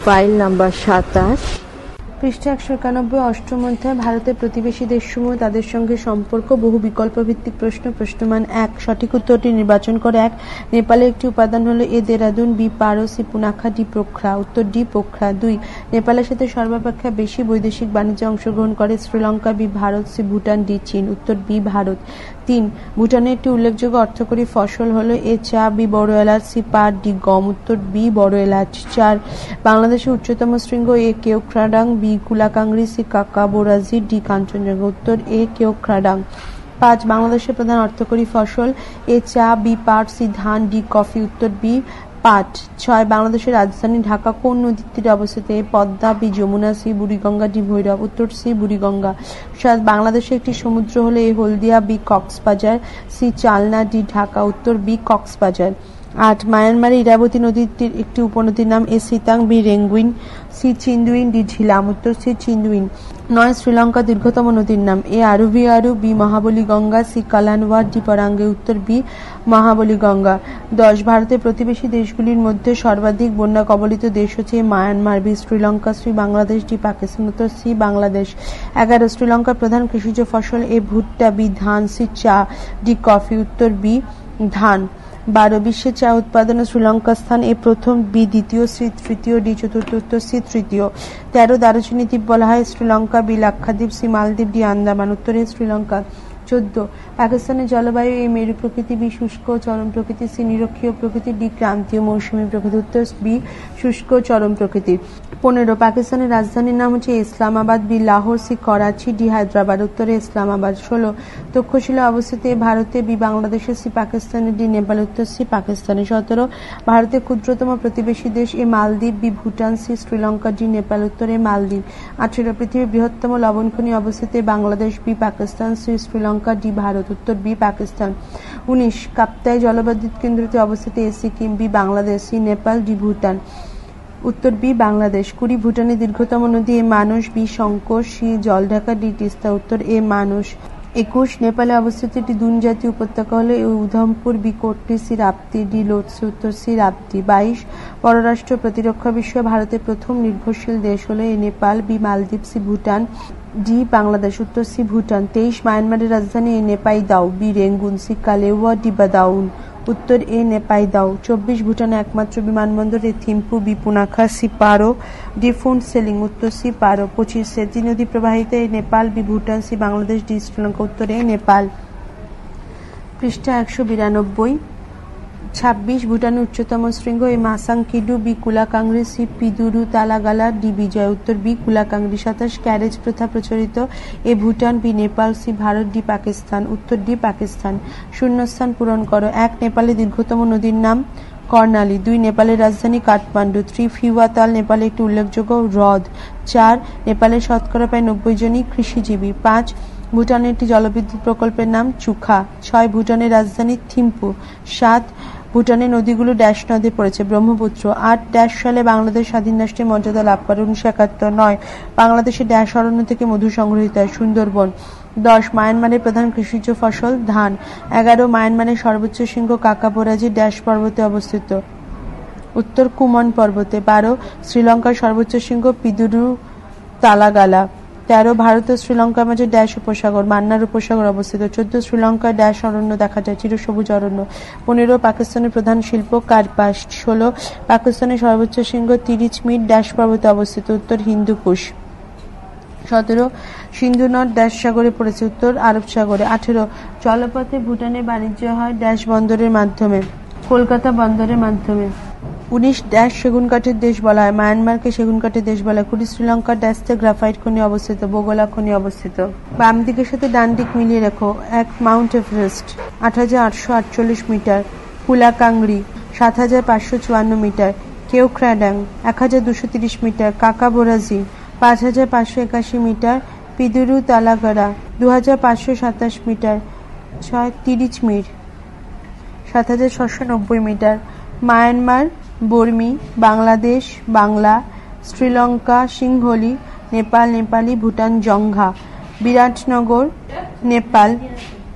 File number 27। পৃষ্ঠা 191 অষ্টম অধ্যায় ভারতের প্রতিবেশী দেশসমূহ তাদের সঙ্গে সম্পর্ক বহু বিকল্প ভিত্তিক প্রশ্ন। প্রশ্নমান 1 সঠিক উত্তরটি নির্বাচন করে। 1 নেপালের একটি উপাদান হলো এ দেরাদুন, বি পারো, সি পুনাখা, ডি পোখরা। উত্তর ডি পোখরা। 2 নেপালের সাথে সর্বাপেক্ষা বেশি বৈদেশিক বাণিজ্যে অংশগ্রহণ করে Sri Lanka, B Bharat, C Bhutan, D চীন। উত্তর বি ভারত। 3 ভুটানের একটি উল্লেখযোগ্য অর্থকরী ফসল হলো এ চা, বি বড় এলাচ, সি পাট, ডি গম। উত্তর বি বড় এলাচ। 4 বাংলাদেশের উচ্চতম শৃঙ্গ এ কেওক্রাডাং, বি কুলাকাংড়ি, সি কাকা বোরাজি, ডি কাঞ্চনজঙ্ঘা। উত্তর এ কেওক্রাডাং। 5 বাংলাদেশের প্রধান অর্থকরী ফসল এ চা, বি পাট, সি ধান, ডি কফি। উত্তর বি পাট। 6 বাংলাদেশের রাজধানী ঢাকা কোন নদীর তীরে অবস্থিত? A Padma, B Jamuna, C Buriganga, D Bhairab. উত্তর সি বুড়িগঙ্গা। 7 বাংলাদেশে একটি সমুদ্র হলো A Haldia, B Cox's Bazar, C Chalna, D Dhaka. উত্তর বি কক্সবাজার। 8 মায়ানমারে ইরাবতী নদীর একটি উপনদীর নাম A Sittang, B Rangoon, C Chindwin, D Jhelum. উত্তর সি চিন্দুইন। 9 শ্রীলঙ্কার দীর্ঘতম নদীর নাম A Aruviaru, B Mahaweli Ganga, C Kalanwar, D Parange. উত্তর বি মহাবলী গঙ্গা। 10 ভারতের প্রতিবেশী দেশগুলির মধ্যে সর্বাধিক বন্যা কবলিত দেশ হচ্ছে Myanmar, B Sri Lanka, C Bangladesh, D Pakistan. উত্তর সি বাংলাদেশ। 11 শ্রীলঙ্কার প্রধান কৃষিজ ফসল এ ভুট্টা, বি ধান, সি চা, ডি কফি। উত্তর বি ধান। 12 বিশ্বের চা উৎপাদনে শ্রীলঙ্কার স্থান এ প্রথম, বি দ্বিতীয়, সি তৃতীয়, ডি চতুর্থ। উত্তর সি তৃতীয়। 13 দারুচিনি দ্বীপ বলা হয় শ্রীলঙ্কা, বি লাক্ষাদ্বীপ, সি মালদ্বীপ, ডি আন্দামান। উত্তরে শ্রীলঙ্কা। 14 পাকিস্তানের জলবায়ু এ মেরু প্রকৃতি, বি শুষ্ক চরম প্রকৃতি, সি নিরক্ষীয় প্রকৃতি, ডি ক্রান্তীয় মৌসুমী প্রকৃতি। উত্তর বি শুষ্ক চরম প্রকৃতির। 15 পাকিস্তানের রাজধানীর নাম হচ্ছে Islamabad, B Lahore, C Karachi, D Hyderabad. উত্তরে ইসলামাবাদ। 16 তক্ষশিলা অবস্থিত এ ভারতে, বি বাংলাদেশে, সি পাকিস্তানে, ডি নেপাল। উত্তর সি পাকিস্তানে। 17 ভারতের ক্ষুদ্রতম প্রতিবেশী দেশ A Maldives, B Bhutan, C Sri Lanka, D Nepal. উত্তরে মালদ্বীপ। 18 পৃথিবীর বৃহত্তম লবণ খনি অবস্থিত A Bangladesh, B Pakistan, C Sri Lanka, D Bharat. উত্তর বি পাকিস্তান। 19 কাপ্তাই জলবিদ্যুৎ কেন্দ্রটি অবস্থিত A Sikkim, B Bangladesh, C Nepal, D Bhutan. উত্তর বি বাংলাদেশ। 20 ভুটানের দীর্ঘতম নদী A Manas, B Shankar, C Jaldhaka, D Teesta. উত্তর এ মানস। 21 নেপালে অবস্থিত একটি দুন জাতীয় উপত্যকা হলো A Udhampur, B Kotli, C Rapti, D Lhotse. উত্তর সি রাপ্তি। 22 পররাষ্ট্র প্রতিরক্ষা বিষয়ে ভারতের প্রথম নির্ভরশীল দেশ হলো A Nepal, B Maldives, C Bhutan, D Bangladesh. উত্তর সি ভুটান। 23 মায়ানমারের রাজধানী A Naypyidaw, B Rangoon, C Kalewa, D Badaun. উত্তর এ নেপাইদাও। 24 ভুটানের একমাত্র বিমানবন্দর A Thimphu, B Punakha, C Paro, D Phuntsholing. উত্তর সি পারো। 25 সেতী নদী প্রবাহিত A Nepal, B Bhutan, C Bangladesh, D Sri Lanka. উত্তর এ নেপাল। পৃষ্ঠা 192। 26 ভুটানের উচ্চতম শৃঙ্গ A Masang Kidu, B কুলাকাংড়ি, C Pidurutalagala, D Bijoy. উত্তর বি কুলাকাংড়ি। 27 ক্যারেজ প্রথা প্রচলিত A Bhutan, B Nepal, C Bharat, D Pakistan. উত্তর ডি পাকিস্তান। শূন্যস্থান পূরণ করো। 1 নেপালের দীর্ঘতম নদীর নাম কর্ণালী। 2 নেপালের রাজধানী কাঠমান্ডু। 3 ফিওয়া তাল নেপালে একটি উল্লেখযোগ্য হ্রদ। 4 নেপালের শতকরা প্রায় 90 জনই কৃষিজীবী। 5 ভুটানের একটি জলবিদ্যুৎ প্রকল্পের নাম চুখা। 6 ভুটানের রাজধানী থিম্পু। 7 ভুটানের নদীগুলো ড্যাশ নদে পড়েছে ব্রহ্মপুত্র। 8 ড্যাশ সালে বাংলাদেশ স্বাধীন রাষ্ট্রের মর্যাদা লাভ করে 1971। 9 বাংলাদেশের ড্যাশ অরণ্য থেকে মধু সংগৃহীত হয় সুন্দরবন। 10 মায়ানমারের প্রধান কৃষিজ ফসল ধান। 11 মায়ানমারের সর্বোচ্চ শৃঙ্গ কাকাবোরাজি ড্যাশ পর্বতে অবস্থিত। উত্তর কুমন পর্বতে। 12 শ্রীলঙ্কার সর্বোচ্চ শৃঙ্গ পিদুরু তালাগালা। 13 ভারত ও শ্রীলঙ্কার মাঝে ড্যাশ উপসাগর মান্নার উপসাগর অবস্থিত। 14 শ্রীলঙ্কার ড্যাশ অরণ্য দেখা যায় চিরসবুজ অরণ্য। 15 পাকিস্তানের প্রধান শিল্প কার্পাস। 16 পাকিস্তানের সর্বোচ্চ শৃঙ্গ 30 মিট ড্যাশ পর্বতে অবস্থিত। উত্তর হিন্দুকুশ। 17 সিন্ধু নদ ড্যাশ সাগরে পড়েছে। উত্তর আরব সাগরে। 18 জলপথে ভুটানের বাণিজ্য হয় ড্যাশ বন্দরের মাধ্যমে, কলকাতা বন্দরের মাধ্যমে। 19 ড্যাশ সেগুন কাঠের দেশ বলা হয় মায়ানমারকে সেগুন কাঠের দেশ বলা হয়। 20 শ্রীলঙ্কার ড্যাশতে গ্রাফাইট খনি অবস্থিত, বোগোলা খনি অবস্থিত। বাম দিকের সাথে ডান দিক মিলিয়ে রেখো। 1 Mount Everest 8848 metre, Kulakangri 7554 metre, Keokradong 1230 metre, Hkakabo Razi 5581 metre, Pidurutalagala 2527 metre 30 মিট 7690 metre. Myanmar Burmi, Bangladesh Bangla, Sri Lanka Sinhali, Nepal Nepali, Bhutan Dzongkha, Biratnagar Nepal,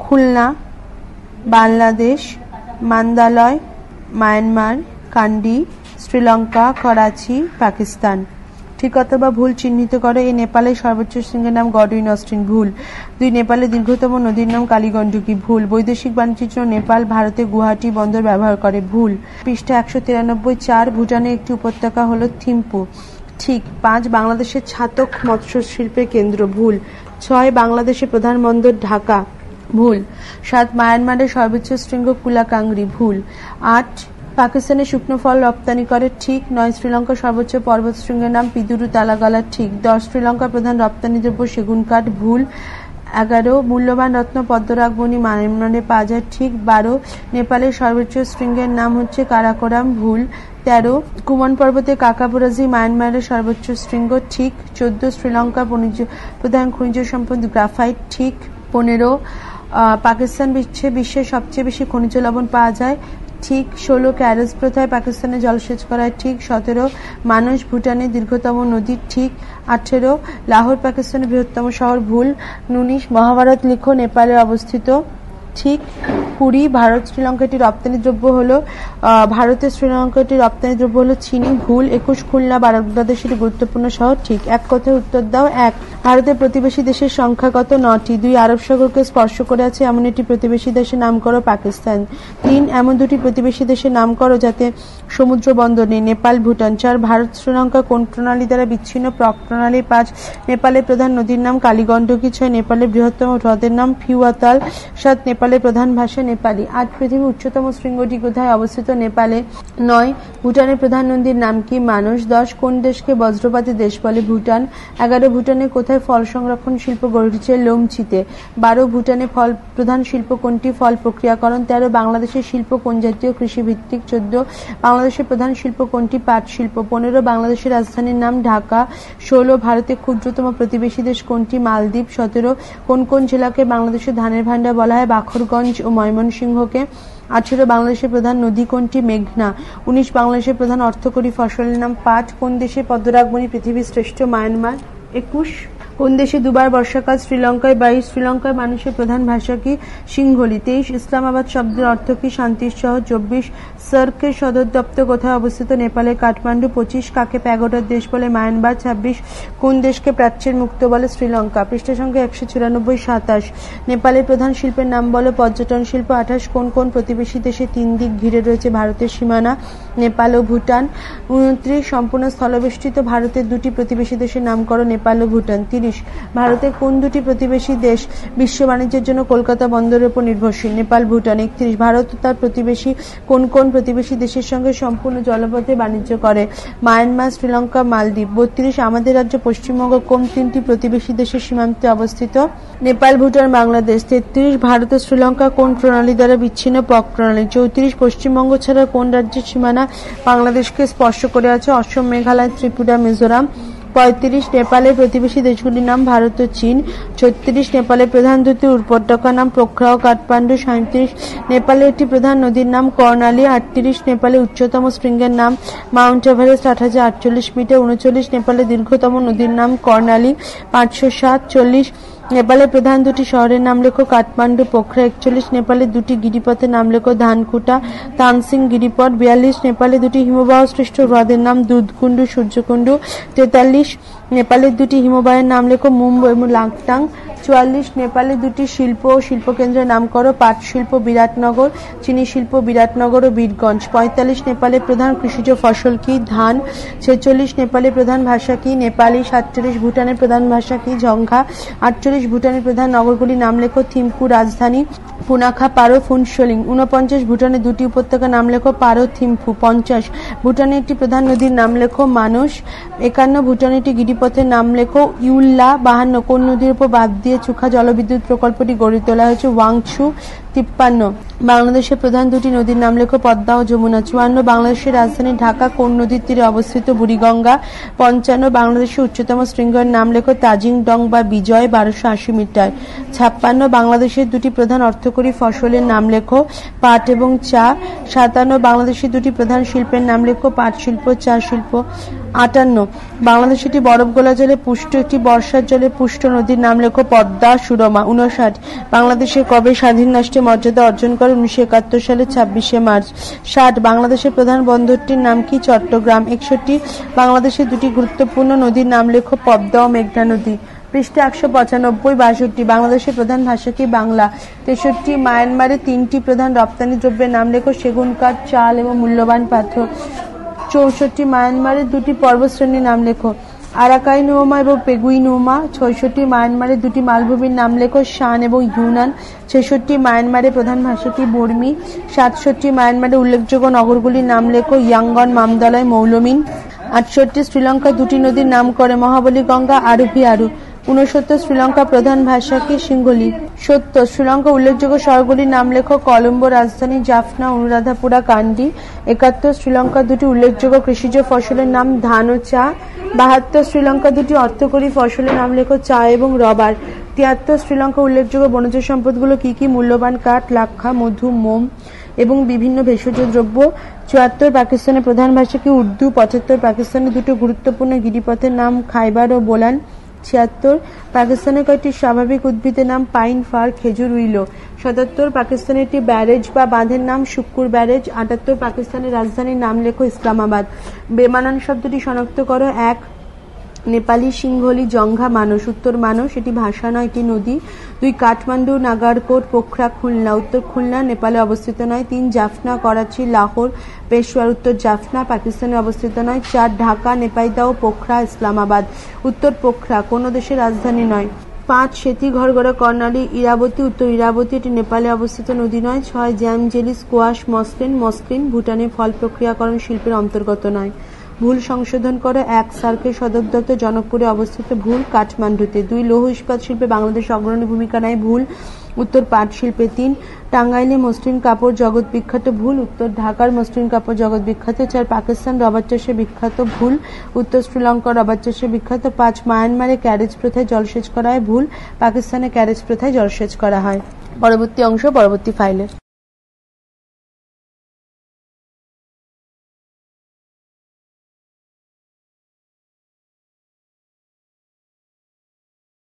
Khulna Bangladesh, Mandalay Myanmar, Kandy Sri Lanka, Karachi, Pakistan. ঠিক অথবা ভুল চিহ্নিত করো। এই নেপালের সর্বোচ্চ শৃঙ্গের নাম গডউইন অস্টিন, ভুল। 2 নেপালের দীর্ঘতম নদীর নাম কালীগণ্ডকী, ভুল। বৈদেশিক বাণিজ্যের জন্য নেপাল ভারতে গুয়াহাটি বন্দর ব্যবহার করে, ভুল। পৃষ্ঠা 193। 4 ভুটানের একটি উপত্যকা হলো থিম্পু, ঠিক। 5 বাংলাদেশের ছাতক মৎস্য শিল্পের কেন্দ্র, ভুল। 6 বাংলাদেশের প্রধান বন্দর ঢাকা, ভুল। 7 মায়ানমারের সর্বোচ্চ শৃঙ্গ কুলাকাংরি, ভুল। 8 পাকিস্তানের শুকনো ফল রপ্তানি করে, ঠিক। 9 শ্রীলঙ্কার সর্বোচ্চ পর্বত শৃঙ্গের নাম পিদুরু তালাগালা, ঠিক। 10 শ্রীলঙ্কার প্রধান রপ্তানি দ্রব্য সেগুন কাঠ, ভুল। 11 মূল্যবান রত্ন পদ্মরাগমণি মায়ানমারে পাওয়া যায়, ঠিক। 12 নেপালের সর্বোচ্চ শৃঙ্গের নাম হচ্ছে কারাকোরাম, ভুল। 13 কুমন পর্বতে কাকাবুরাজি মায়ানমারের সর্বোচ্চ শৃঙ্গ, ঠিক। 14 শ্রীলঙ্কার প্রধান খনিজ সম্পদ গ্রাফাইট, ঠিক। 15 পাকিস্তান বিশ্বের সবচেয়ে বেশি খনিজ লবণ পাওয়া যায়, ঠিক। 16 ক্যারেজ প্রথায় পাকিস্তানে জলসেচ করায়, ঠিক। 17 মানস ভুটানের দীর্ঘতম নদী, ঠিক। 18 লাহোর পাকিস্তানের বৃহত্তম শহর, ভুল। 19 মহাভারত লিখো নেপালে অবস্থিত, ঠিক। 20 ভারত শ্রীলঙ্কাটি রপ্তানি দ্রব্য হলো ভারতের শ্রীলঙ্কাটি রপ্তানি দ্রব্য হলো চিনি, ভুল। 21 খুলনা বাংলাদেশের গুরুত্বপূর্ণ শহর, ঠিক। এক কথায় উত্তর দাও। 1 ভারতের প্রতিবেশী দেশের সংখ্যা কত? 9টি। 2 আরব সাগরকে স্পর্শ করে আছে এমন একটি প্রতিবেশী দেশের নাম করো, পাকিস্তান। 3 এমন 2টি প্রতিবেশী দেশের নাম করো যাতে সমুদ্র বন্দর নেই, নেপাল, ভুটান। 4 ভারত শ্রীলঙ্কা কোন প্রণালী দ্বারা বিচ্ছিন্ন? প্রক প্রণালী। 5 নেপালের প্রধান নদীর নাম কালীগণ্ডকী। 6 নেপালের বৃহত্তম হ্রদের নাম ফিউয়াতাল। 7 নেপালের প্রধান ভাষা নেপালি। 8 পৃথিবীর উচ্চতম শৃঙ্গটি কোথায় অবস্থিত? নেপালে। 9 ভুটানের প্রধান নদীর নাম কি? মানস। 10 কোন দেশকে বজ্রপাতি দেশ বলে? ভুটান। 11 ভুটানের কোথায় ফল সংরক্ষণ শিল্প গড়ে উঠেছে? লোমচিতে। 12 ভুটানে ফল প্রধান শিল্প কোনটি? ফল প্রক্রিয়াকরণ। 13 বাংলাদেশের শিল্প কোন জাতীয়? কৃষিভিত্তিক। 14 বাংলাদেশের প্রধান শিল্প কোনটি? পাট শিল্প। 15 বাংলাদেশের রাজধানীর নাম ঢাকা। 16 ভারতের ক্ষুদ্রতম প্রতিবেশী দেশ কোনটি? মালদ্বীপ। 17 কোন কোন জেলাকে বাংলাদেশের ধানের ভান্ডার বলা হয়? বাখরগঞ্জ ও ময়মনসিংহকে। 18 বাংলাদেশের প্রধান নদী কোনটি? মেঘনা। 19 বাংলাদেশের প্রধান অর্থকরী ফসলের নাম পাট। কোন দেশের পদ্মরাগমণি পৃথিবীর শ্রেষ্ঠ? মায়ানমার। 21 কোন দেশে দুবার বর্ষাকাল? শ্রীলঙ্কায়। 22 শ্রীলঙ্কার মানুষের প্রধান ভাষা কি? সিংহলি। 23 ইসলামাবাদ শব্দের অর্থ কি? শান্তির শহর। 24 সার্কের সদর দপ্তর কোথায় অবস্থিত? নেপালের কাঠমান্ডু। 25 কাকে প্যাগোডার দেশ বলে? মায়ানমার। 26 কোন দেশকে প্রাচ্যের মুক্ত বলে? শ্রীলঙ্কা। পৃষ্ঠা সংখ্যা 194। 27 নেপালের প্রধান শিল্পের নাম বলো? পর্যটন শিল্প। 28 কোন কোন প্রতিবেশী দেশে 3 দিক ঘিরে রয়েছে ভারতের সীমানা? নেপাল ও ভুটান। 29 সম্পূর্ণ স্থলবেষ্টিত ভারতের 2টি প্রতিবেশী দেশের নাম করো? নেপাল ও ভুটান। 30 ভারতের কোন 2টি প্রতিবেশী দেশ বিশ্ব বাণিজ্যের জন্য কলকাতা বন্দরের উপর নির্ভরশীল? নেপাল, ভুটান। 31 ভারত ও তার প্রতিবেশী কোন কোন প্রতিবেশী দেশের সঙ্গে সম্পূর্ণ জলপথে বাণিজ্য করে? মায়ানমার, শ্রীলঙ্কা, মালদ্বীপ। 32 আমাদের রাজ্য পশ্চিমবঙ্গ কোন 3টি প্রতিবেশী দেশের সীমান্তে অবস্থিত? নেপাল, ভুটান, বাংলাদেশ। 33 ভারত ও শ্রীলঙ্কা কোন প্রণালী দ্বারা বিচ্ছিন্ন? প্রক প্রণালী। 34 পশ্চিমবঙ্গ ছাড়া কোন রাজ্যের সীমানা বাংলাদেশকে স্পর্শ করে আছে? অসম, মেঘালয়, ত্রিপুরা, মিজোরাম। 35 নেপালের প্রতিবেশী দেশগুলির নাম ভারত ও চীন। 36 নেপালের প্রধান 2টি উপত্যকার নাম পোখরা ও কাঠমান্ডু। 37 নেপালের একটি প্রধান নদীর নাম কর্ণালী। 38 নেপালের উচ্চতম শৃঙ্গের নাম মাউন্ট এভারেস্ট 8048 মিটার। 39 নেপালের দীর্ঘতম নদীর নাম কর্ণালী 507। 40 নেপালের প্রধান 2টি শহরের নাম লেখো? কাঠমান্ডু, পোখরা। 41 নেপালের 2টি গিরিপথের নাম লেখো? ধানকুটা, তানসিং গিরিপথ। 42 নেপালের 2টি হিমবাহ সৃষ্ট হ্রদের নাম? দুধকুন্ডু, সূর্যকুন্ডু। 43 নেপালের 2টি হিমবাহের নাম লেখো? মুম্বই এবং লাংটাং। 44 নেপালের 2টি শিল্প ও শিল্পকেন্দ্রের নাম করো? পাট শিল্প বিরাটনগর, চিনি শিল্প বিরাটনগর ও বীরগঞ্জ। 45 নেপালের প্রধান কৃষিজ ফসল কি? ধান। 46 নেপালের প্রধান ভাষা কি? নেপালি। 47 ভুটানের প্রধান ভাষা কি? ঝংঘা। 48 ভুটানের প্রধান নগরগুলির নাম লেখো? থিম্পু, রাজধানী পুনাখা, পারো, ফুনশোলিং। 49 ভুটানের 2টি উপত্যকার নাম লেখো? পারো, থিম্পু। 50 ভুটানের একটি প্রধান নদীর নাম লেখো? মানস। 51 ভুটানের একটি গিরিপথের নাম লেখো? ইউল্লা। 52 কোন নদীর উপর বাঁধ দিয়ে চুখা জলবিদ্যুৎ প্রকল্পটি গড়ে তোলা হয়েছে? ওয়াংচু। 53 বাংলাদেশের প্রধান 2টি নদীর নাম লেখো? পদ্মা ও যমুনা। 54 বাংলাদেশের রাজধানী ঢাকা কোন নদীর তীরে অবস্থিত? বুড়িগঙ্গা। 55 বাংলাদেশের উচ্চতম শৃঙ্গের নাম লেখো? তাজিং ডং বা বিজয় 1280 মিটার। 56 বাংলাদেশের 2টি প্রধান অর্থকরী ফসলের নাম লেখো? পাট এবং চা। 57 বাংলাদেশের 2টি প্রধান শিল্পের নাম লেখো? পাট শিল্প, চা শিল্প। 58 বাংলাদেশ একটি বরফ গোলা জলে পুষ্ট একটি বর্ষার জলে পুষ্ট নদীর নাম লেখো। পদ্মা, সুরমা। 59 বাংলাদেশে কবে স্বাধীন রাষ্ট্রের মর্যাদা অর্জন করে? 1971 সালের 26শে মার্চ। 60 বাংলাদেশের প্রধান বন্দরটির নাম কি? চট্টগ্রাম। 61 বাংলাদেশের দুটি গুরুত্বপূর্ণ নদীর নাম লেখো। পদ্মা ও মেঘনা নদী। পৃষ্ঠা 195। 62 বাংলাদেশের প্রধান ভাষা কি? বাংলা। 63 মায়ানমারের 3টি প্রধান রপ্তানি দ্রব্যের নাম লেখো। সেগুন কাঠ, চাল এবং মূল্যবান পাথর। 64 মায়ানমারের দুটি পর্বতশ্রেণীর নাম লেখো। আরাকাই নোমা এবং পেগুই নোমা। 66 মায়ানমারের দুটি মালভূমির নাম লেখো। শান এবং ইউনান। 66 মায়ানমারের প্রধান ভাষা কি? বর্মী। 67 মায়ানমারের উল্লেখযোগ্য নগরগুলির নাম লেখো। ইয়াঙ্গন, মামদালায়, মৌলমিন। 68 শ্রীলঙ্কা দুটি নদীর নাম করে। মহাবলী গঙ্গা, আরুভি আরু। 69 শ্রীলঙ্কা প্রধান ভাষা কি? সিংহলি। 70 শ্রীলঙ্কা উল্লেখযোগ্য শহরগুলির নাম লেখো। কলম্বো, রাজধানী জাফনা, অনুরাধাপুরা, কান্ডি। 71 শ্রীলঙ্কা দুটি উল্লেখযোগ্য কৃষিজ ফসলের নাম ধান ও চা। 72 শ্রীলঙ্কা দুটি অর্থকরী ফসলের নাম লেখো। চা এবং রবার। 73 শ্রীলঙ্কা উল্লেখযোগ্য বনজ সম্পদগুলো কি কি? মূল্যবান কাঠ, লাক্ষা, মধু, মোম এবং বিভিন্ন ভেষজ দ্রব্য। 74 পাকিস্তানের প্রধান ভাষা কি? উর্দু। 75 পাকিস্তানের দুটো গুরুত্বপূর্ণ গিরিপথের নাম খাইবার ও বোলান। 76 পাকিস্তানের কয়েকটি স্বাভাবিক উদ্ভিদের নাম পাইন, ফার, খেজুর, উইলো। 77 পাকিস্তানের একটি ব্যারেজ বা বাঁধের নাম শুক্কুর ব্যারেজ। 78 পাকিস্তানের রাজধানীর নাম লেখো। ইসলামাবাদ। বেমানান শব্দটি শনাক্ত করো। 1 নেপালি, সিংহলি, জঙ্ঘা, মানস। উত্তর মানস, এটি ভাষা নয়, এটি নদী। 2 কাঠমান্ডু, নাগারকোট, পোখরা, খুলনা। উত্তর খুলনা নেপালে অবস্থিত নয়। 3 জাফনা, করাচি, লাহোর, পেশোয়ার। উত্তর জাফনা পাকিস্তানে অবস্থিত নয়। 4 ঢাকা, নেপাইদাও, পোখরা, ইসলামাবাদ। উত্তর পোখরা কোন দেশের রাজধানী নয়। 5 সেতী, ঘরগড়া, কর্ণালী, ইরাবতী। উত্তর ইরাবতী, এটি নেপালে অবস্থিত নদী নয়। 6 jam, jelly, squash, muslin. Muslin ভুটানে ফল প্রক্রিয়াকরণ শিল্পের অন্তর্গত নয়। ভুল সংশোধন করো। 1 সার্কের সদর দপ্তর জনকপুরে অবস্থিত। ভুল। কাঠমান্ডুতে। 2 লৌহ ইস্পাত শিল্পে বাংলাদেশ অগ্রণী ভূমিকা নেয়। ভুল। উত্তর পাট শিল্পে। 3 টাঙ্গাইলে মসলিন কাপড় জগৎ বিখ্যাত। ভুল। উত্তর ঢাকার মসলিন কাপড় জগৎ বিখ্যাত। 4 পাকিস্তান রবার চাষে বিখ্যাত। ভুল। উত্তর শ্রীলঙ্কা রবার চাষে বিখ্যাত। 5 মায়ানমারে ক্যারেজ প্রথায় জলসেচ করা হয়। ভুল। পাকিস্তানে ক্যারেজ প্রথায় জলসেচ করা হয়। পরবর্তী অংশ পরবর্তী ফাইলে।